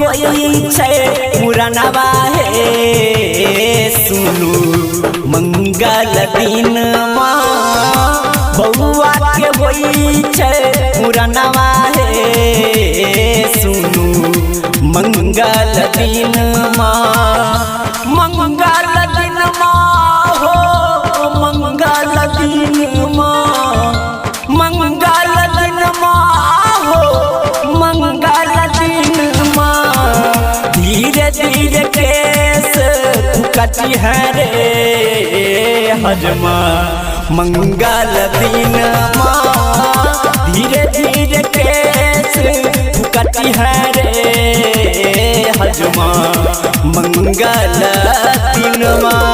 होई छे पुरानवा हे सुनु मंगल दिन माँ बउआ के होई छे पुरानवा हे सुनु मंगल दिन माँ मंगल दिन माँ हो मंगल दिन माँ मंगल दिन माँ हो मंगल दिन माँ धीरे धीरे केस कटी है रे हजमा मंगल दिन माँ धीरे धीरे केस कटी है रे हजमा मंगल दिन माँ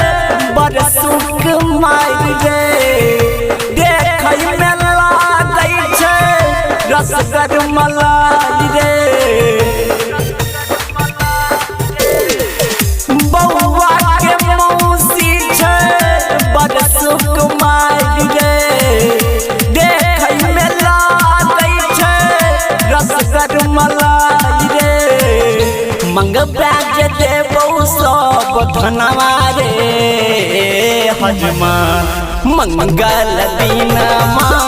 सुख माई रे देख में लागै छे रसगर मलाई रे बउआ के मौसी छे बड़ सुख माई रे देख में लागै छे रसगर मलाई रे मंगबा जे देबौ सब धनवा रे हजमा मंगल दिन माँ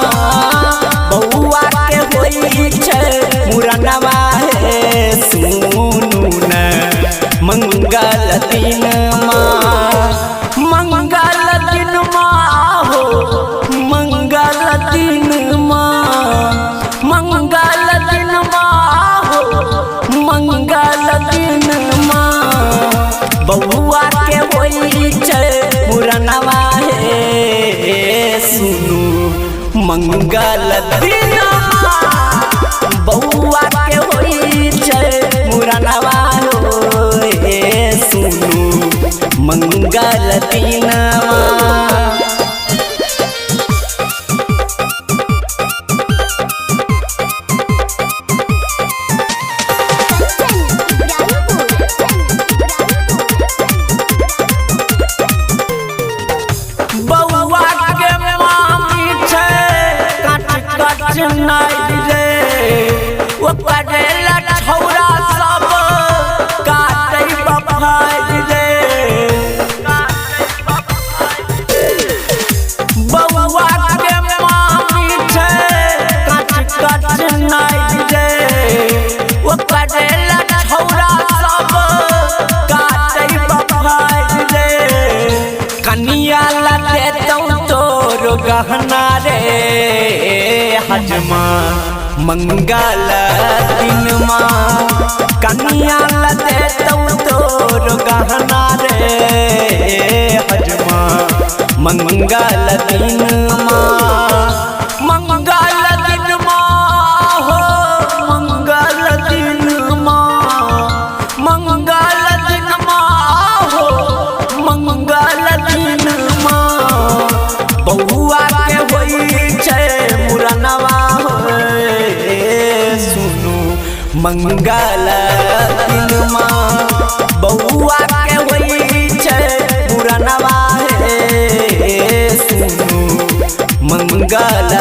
बउआ के होई छे पुरानवा हे सुनु न मंगल दिन माँ मंगल दिन माँ हो मंगल दिन माँ मंगल दिन माँ हो मंगल दिन माँ बउआ के होई छे पुरानवा सुनु मंगल दिन बउआ के होई छे पुरानवा हे सुनु मंगल दिन नहीं रे वो करेला छौरा सब काटै बफाई रे बउआ के मामी छे काट काट नहीं रे वो करेला छौरा सब काटै बफाई रे कनिया ला देतौ तोर गहना रे हजमा मंगल दिन माँ कन्या ला देतौ तोर गहना रे हजमा मंगल दिन माँ मंगल दिन माँ हो मंगल दिन माँ मंगल दिन माँ हो मंगल दिन माँ बउआ के होई छे पुरानवा मंगल दिन माँ बउआ के होई छे पुरानवा हे सुनु मंगल